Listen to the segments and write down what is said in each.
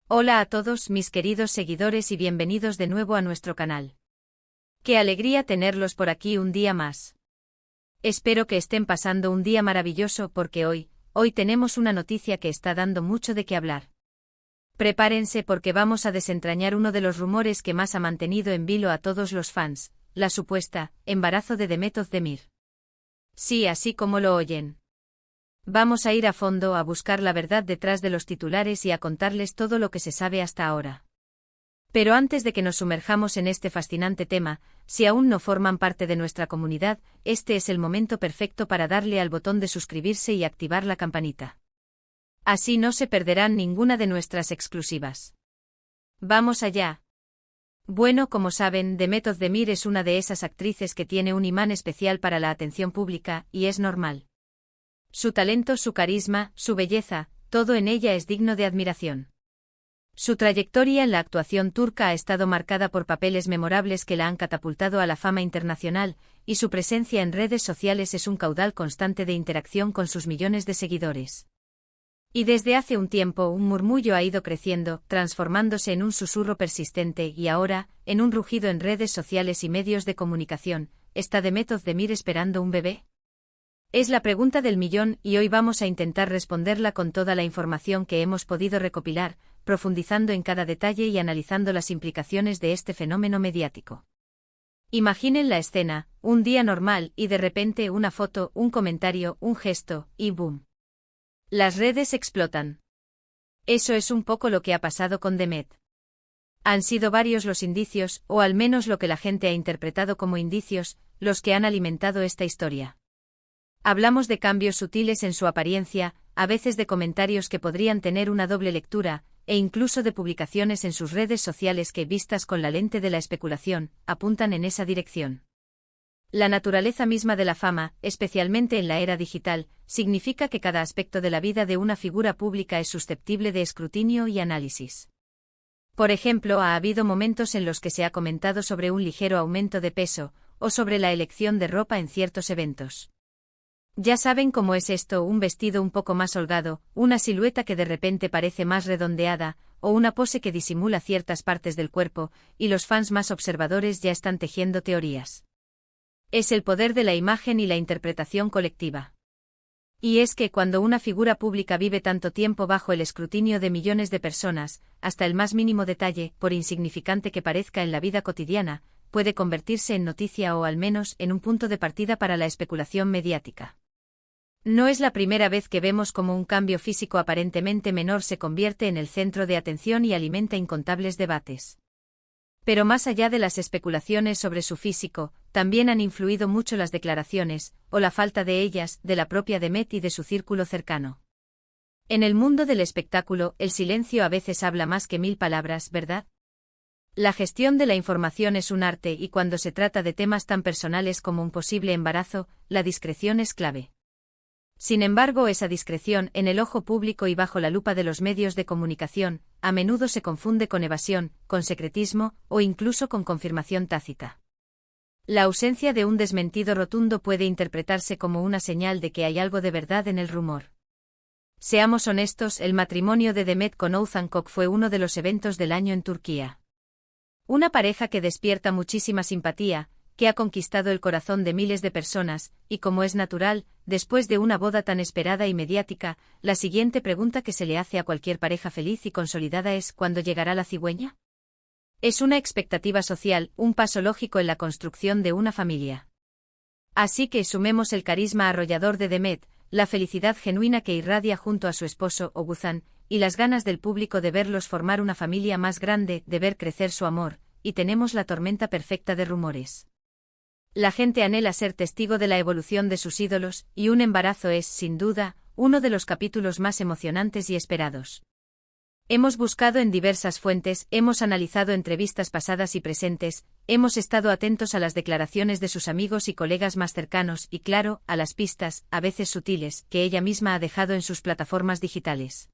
Hola a todos mis queridos seguidores y bienvenidos de nuevo a nuestro canal. Qué alegría tenerlos por aquí un día más. Espero que estén pasando un día maravilloso porque hoy tenemos una noticia que está dando mucho de qué hablar. Prepárense porque vamos a desentrañar uno de los rumores que más ha mantenido en vilo a todos los fans, la supuesta embarazo de Demet Özdemir. Sí, así como lo oyen. Vamos a ir a fondo a buscar la verdad detrás de los titulares y a contarles todo lo que se sabe hasta ahora. Pero antes de que nos sumerjamos en este fascinante tema, si aún no forman parte de nuestra comunidad, este es el momento perfecto para darle al botón de suscribirse y activar la campanita. Así no se perderán ninguna de nuestras exclusivas. ¡Vamos allá! Bueno, como saben, Demet Özdemir es una de esas actrices que tiene un imán especial para la atención pública, y es normal. Su talento, su carisma, su belleza, todo en ella es digno de admiración. Su trayectoria en la actuación turca ha estado marcada por papeles memorables que la han catapultado a la fama internacional, y su presencia en redes sociales es un caudal constante de interacción con sus millones de seguidores. Y desde hace un tiempo un murmullo ha ido creciendo, transformándose en un susurro persistente y ahora, en un rugido en redes sociales y medios de comunicación. ¿Está Demet Özdemir esperando un bebé? Es la pregunta del millón y hoy vamos a intentar responderla con toda la información que hemos podido recopilar, profundizando en cada detalle y analizando las implicaciones de este fenómeno mediático. Imaginen la escena, un día normal y de repente una foto, un comentario, un gesto, y ¡boom! Las redes explotan. Eso es un poco lo que ha pasado con Demet. Han sido varios los indicios, o al menos lo que la gente ha interpretado como indicios, los que han alimentado esta historia. Hablamos de cambios sutiles en su apariencia, a veces de comentarios que podrían tener una doble lectura, e incluso de publicaciones en sus redes sociales que, vistas con la lente de la especulación, apuntan en esa dirección. La naturaleza misma de la fama, especialmente en la era digital, significa que cada aspecto de la vida de una figura pública es susceptible de escrutinio y análisis. Por ejemplo, ha habido momentos en los que se ha comentado sobre un ligero aumento de peso, o sobre la elección de ropa en ciertos eventos. Ya saben cómo es esto, un vestido un poco más holgado, una silueta que de repente parece más redondeada, o una pose que disimula ciertas partes del cuerpo, y los fans más observadores ya están tejiendo teorías. Es el poder de la imagen y la interpretación colectiva. Y es que cuando una figura pública vive tanto tiempo bajo el escrutinio de millones de personas, hasta el más mínimo detalle, por insignificante que parezca en la vida cotidiana, puede convertirse en noticia o al menos en un punto de partida para la especulación mediática. No es la primera vez que vemos cómo un cambio físico aparentemente menor se convierte en el centro de atención y alimenta incontables debates. Pero más allá de las especulaciones sobre su físico, también han influido mucho las declaraciones, o la falta de ellas, de la propia Demet y de su círculo cercano. En el mundo del espectáculo, el silencio a veces habla más que 1000 palabras, ¿verdad? La gestión de la información es un arte y cuando se trata de temas tan personales como un posible embarazo, la discreción es clave. Sin embargo, esa discreción, en el ojo público y bajo la lupa de los medios de comunicación, a menudo se confunde con evasión, con secretismo, o incluso con confirmación tácita. La ausencia de un desmentido rotundo puede interpretarse como una señal de que hay algo de verdad en el rumor. Seamos honestos, el matrimonio de Demet con Oğuzhan Koç fue uno de los eventos del año en Turquía. Una pareja que despierta muchísima simpatía, que ha conquistado el corazón de miles de personas, y como es natural, después de una boda tan esperada y mediática, la siguiente pregunta que se le hace a cualquier pareja feliz y consolidada es ¿cuándo llegará la cigüeña? Es una expectativa social, un paso lógico en la construcción de una familia. Así que sumemos el carisma arrollador de Demet, la felicidad genuina que irradia junto a su esposo Oğuzhan, y las ganas del público de verlos formar una familia más grande, de ver crecer su amor, y tenemos la tormenta perfecta de rumores. La gente anhela ser testigo de la evolución de sus ídolos, y un embarazo es, sin duda, uno de los capítulos más emocionantes y esperados. Hemos buscado en diversas fuentes, hemos analizado entrevistas pasadas y presentes, hemos estado atentos a las declaraciones de sus amigos y colegas más cercanos y, claro, a las pistas, a veces sutiles, que ella misma ha dejado en sus plataformas digitales.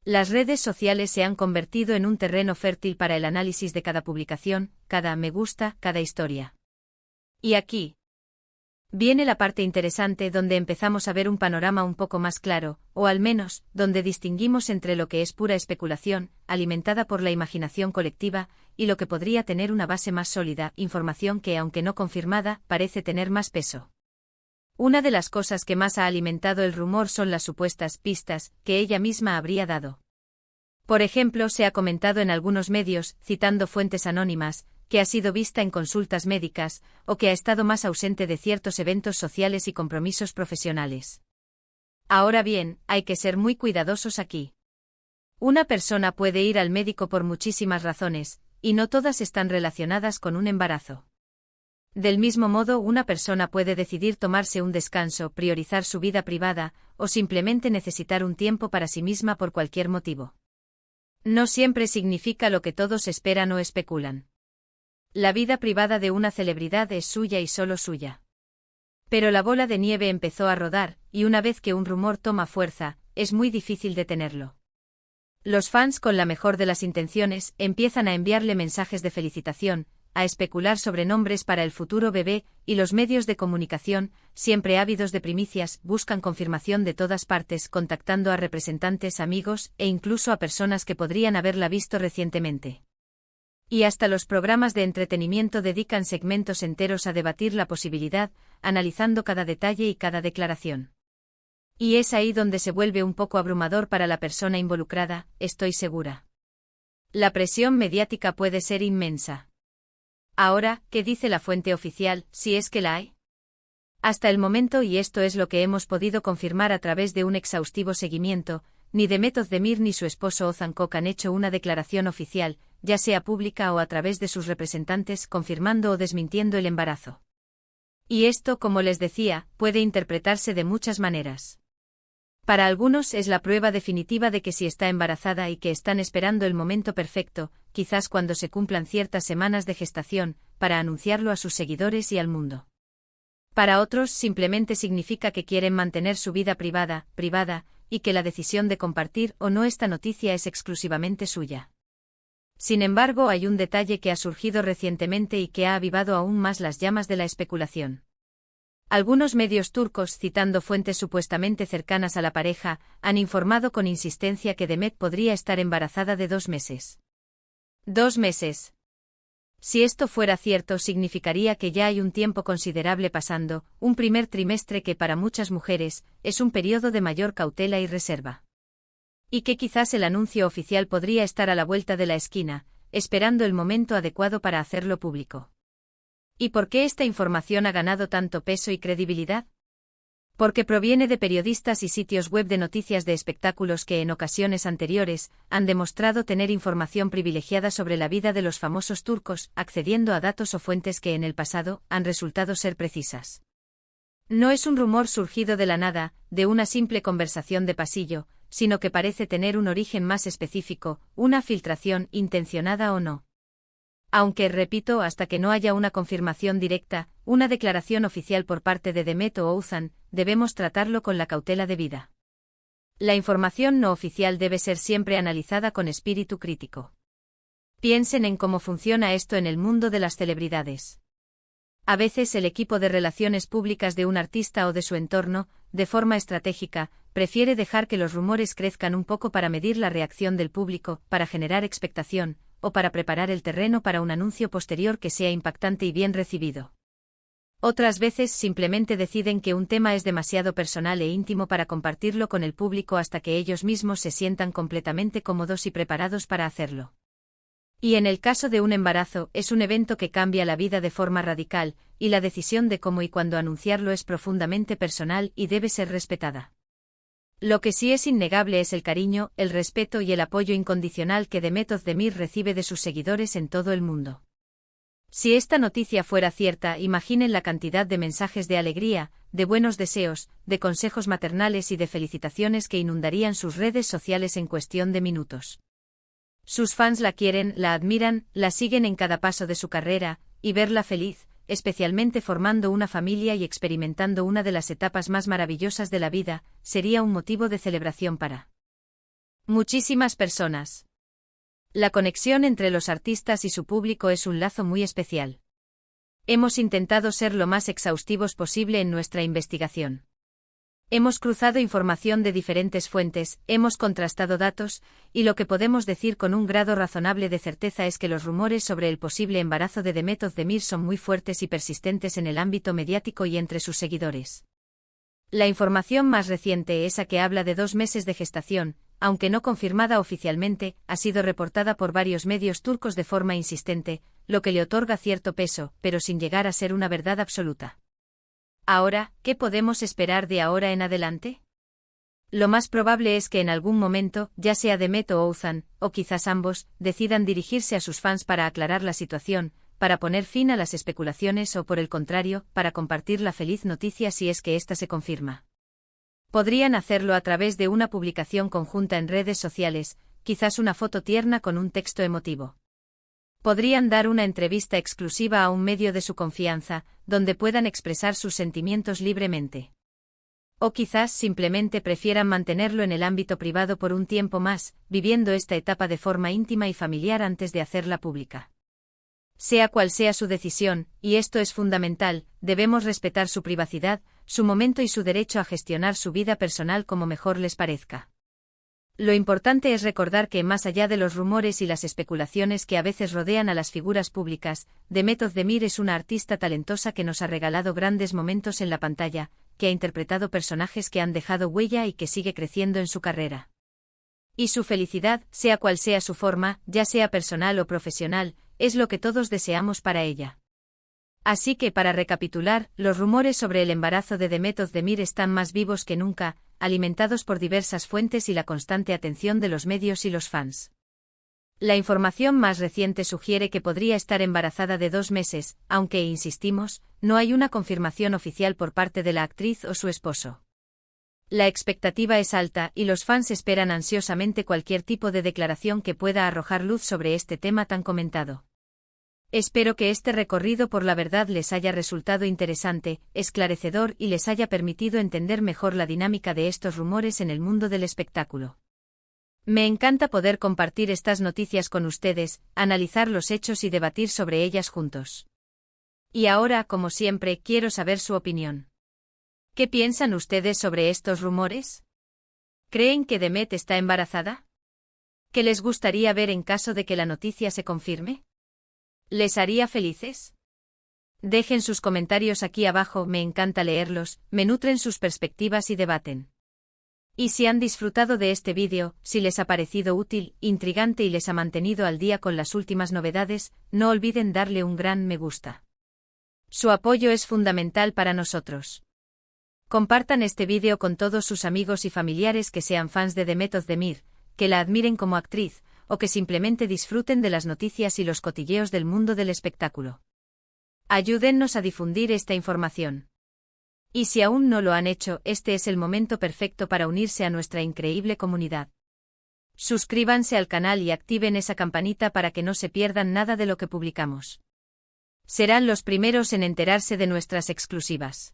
Las redes sociales se han convertido en un terreno fértil para el análisis de cada publicación, cada me gusta, cada historia. Y aquí Viene la parte interesante donde empezamos a ver un panorama un poco más claro, o al menos, donde distinguimos entre lo que es pura especulación, alimentada por la imaginación colectiva, y lo que podría tener una base más sólida, información que, aunque no confirmada, parece tener más peso. Una de las cosas que más ha alimentado el rumor son las supuestas pistas que ella misma habría dado. Por ejemplo, se ha comentado en algunos medios, citando fuentes anónimas, que ha sido vista en consultas médicas, o que ha estado más ausente de ciertos eventos sociales y compromisos profesionales. Ahora bien, hay que ser muy cuidadosos aquí. Una persona puede ir al médico por muchísimas razones, y no todas están relacionadas con un embarazo. Del mismo modo, una persona puede decidir tomarse un descanso, priorizar su vida privada, o simplemente necesitar un tiempo para sí misma por cualquier motivo. No siempre significa lo que todos esperan o especulan. La vida privada de una celebridad es suya y solo suya. Pero la bola de nieve empezó a rodar, y una vez que un rumor toma fuerza, es muy difícil detenerlo. Los fans, con la mejor de las intenciones, empiezan a enviarle mensajes de felicitación, a especular sobre nombres para el futuro bebé, y los medios de comunicación, siempre ávidos de primicias, buscan confirmación de todas partes, contactando a representantes, amigos, e incluso a personas que podrían haberla visto recientemente. Y hasta los programas de entretenimiento dedican segmentos enteros a debatir la posibilidad, analizando cada detalle y cada declaración. Y es ahí donde se vuelve un poco abrumador para la persona involucrada, estoy segura. La presión mediática puede ser inmensa. Ahora, ¿qué dice la fuente oficial, si es que la hay? Hasta el momento, y esto es lo que hemos podido confirmar a través de un exhaustivo seguimiento, ni Demet Özdemir ni su esposo Ozan Koç han hecho una declaración oficial, ya sea pública o a través de sus representantes, confirmando o desmintiendo el embarazo. Y esto, como les decía, puede interpretarse de muchas maneras. Para algunos es la prueba definitiva de que sí está embarazada y que están esperando el momento perfecto, quizás cuando se cumplan ciertas semanas de gestación, para anunciarlo a sus seguidores y al mundo. Para otros simplemente significa que quieren mantener su vida privada, y que la decisión de compartir o no esta noticia es exclusivamente suya. Sin embargo, hay un detalle que ha surgido recientemente y que ha avivado aún más las llamas de la especulación. Algunos medios turcos, citando fuentes supuestamente cercanas a la pareja, han informado con insistencia que Demet podría estar embarazada de 2 meses. 2 meses. Si esto fuera cierto, significaría que ya hay un tiempo considerable pasando, un primer trimestre que para muchas mujeres es un periodo de mayor cautela y reserva. Y que quizás el anuncio oficial podría estar a la vuelta de la esquina, esperando el momento adecuado para hacerlo público. ¿Y por qué esta información ha ganado tanto peso y credibilidad? Porque proviene de periodistas y sitios web de noticias de espectáculos que en ocasiones anteriores han demostrado tener información privilegiada sobre la vida de los famosos turcos, accediendo a datos o fuentes que en el pasado han resultado ser precisas. No es un rumor surgido de la nada, de una simple conversación de pasillo, sino que parece tener un origen más específico, una filtración, intencionada o no. Aunque, repito, hasta que no haya una confirmación directa, una declaración oficial por parte de Demet o Ozan, debemos tratarlo con la cautela debida. La información no oficial debe ser siempre analizada con espíritu crítico. Piensen en cómo funciona esto en el mundo de las celebridades. A veces el equipo de relaciones públicas de un artista o de su entorno, de forma estratégica, prefiere dejar que los rumores crezcan un poco para medir la reacción del público, para generar expectación, o para preparar el terreno para un anuncio posterior que sea impactante y bien recibido. Otras veces simplemente deciden que un tema es demasiado personal e íntimo para compartirlo con el público hasta que ellos mismos se sientan completamente cómodos y preparados para hacerlo. Y en el caso de un embarazo, es un evento que cambia la vida de forma radical, y la decisión de cómo y cuándo anunciarlo es profundamente personal y debe ser respetada. Lo que sí es innegable es el cariño, el respeto y el apoyo incondicional que Demet Özdemir recibe de sus seguidores en todo el mundo. Si esta noticia fuera cierta, imaginen la cantidad de mensajes de alegría, de buenos deseos, de consejos maternales y de felicitaciones que inundarían sus redes sociales en cuestión de minutos. Sus fans la quieren, la admiran, la siguen en cada paso de su carrera, y verla feliz, especialmente formando una familia y experimentando una de las etapas más maravillosas de la vida, sería un motivo de celebración para muchísimas personas. La conexión entre los artistas y su público es un lazo muy especial. Hemos intentado ser lo más exhaustivos posible en nuestra investigación. Hemos cruzado información de diferentes fuentes, hemos contrastado datos, y lo que podemos decir con un grado razonable de certeza es que los rumores sobre el posible embarazo de Demet Özdemir son muy fuertes y persistentes en el ámbito mediático y entre sus seguidores. La información más reciente, esa que habla de 2 meses de gestación, aunque no confirmada oficialmente, ha sido reportada por varios medios turcos de forma insistente, lo que le otorga cierto peso, pero sin llegar a ser una verdad absoluta. Ahora, ¿qué podemos esperar de ahora en adelante? Lo más probable es que en algún momento, ya sea Demet o Oğuzhan, o quizás ambos, decidan dirigirse a sus fans para aclarar la situación, para poner fin a las especulaciones o por el contrario, para compartir la feliz noticia si es que ésta se confirma. Podrían hacerlo a través de una publicación conjunta en redes sociales, quizás una foto tierna con un texto emotivo. Podrían dar una entrevista exclusiva a un medio de su confianza, donde puedan expresar sus sentimientos libremente. O quizás simplemente prefieran mantenerlo en el ámbito privado por un tiempo más, viviendo esta etapa de forma íntima y familiar antes de hacerla pública. Sea cual sea su decisión, y esto es fundamental, debemos respetar su privacidad, su momento y su derecho a gestionar su vida personal como mejor les parezca. Lo importante es recordar que, más allá de los rumores y las especulaciones que a veces rodean a las figuras públicas, Demet Özdemir es una artista talentosa que nos ha regalado grandes momentos en la pantalla, que ha interpretado personajes que han dejado huella y que sigue creciendo en su carrera. Y su felicidad, sea cual sea su forma, ya sea personal o profesional, es lo que todos deseamos para ella. Así que, para recapitular, los rumores sobre el embarazo de Demet Özdemir están más vivos que nunca, alimentados por diversas fuentes y la constante atención de los medios y los fans. La información más reciente sugiere que podría estar embarazada de 2 meses, aunque, insistimos, no hay una confirmación oficial por parte de la actriz o su esposo. La expectativa es alta y los fans esperan ansiosamente cualquier tipo de declaración que pueda arrojar luz sobre este tema tan comentado. Espero que este recorrido por la verdad les haya resultado interesante, esclarecedor y les haya permitido entender mejor la dinámica de estos rumores en el mundo del espectáculo. Me encanta poder compartir estas noticias con ustedes, analizar los hechos y debatir sobre ellas juntos. Y ahora, como siempre, quiero saber su opinión. ¿Qué piensan ustedes sobre estos rumores? ¿Creen que Demet está embarazada? ¿Qué les gustaría ver en caso de que la noticia se confirme? ¿Les haría felices? Dejen sus comentarios aquí abajo, me encanta leerlos, me nutren sus perspectivas y debaten. Y si han disfrutado de este vídeo, si les ha parecido útil, intrigante y les ha mantenido al día con las últimas novedades, no olviden darle un gran me gusta. Su apoyo es fundamental para nosotros. Compartan este vídeo con todos sus amigos y familiares que sean fans de Demet Özdemir, que la admiren como actriz, o que simplemente disfruten de las noticias y los cotilleos del mundo del espectáculo. Ayúdennos a difundir esta información. Y si aún no lo han hecho, este es el momento perfecto para unirse a nuestra increíble comunidad. Suscríbanse al canal y activen esa campanita para que no se pierdan nada de lo que publicamos. Serán los primeros en enterarse de nuestras exclusivas.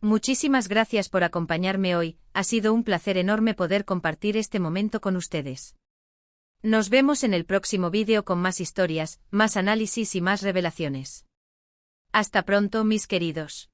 Muchísimas gracias por acompañarme hoy, ha sido un placer enorme poder compartir este momento con ustedes. Nos vemos en el próximo vídeo con más historias, más análisis y más revelaciones. Hasta pronto, mis queridos.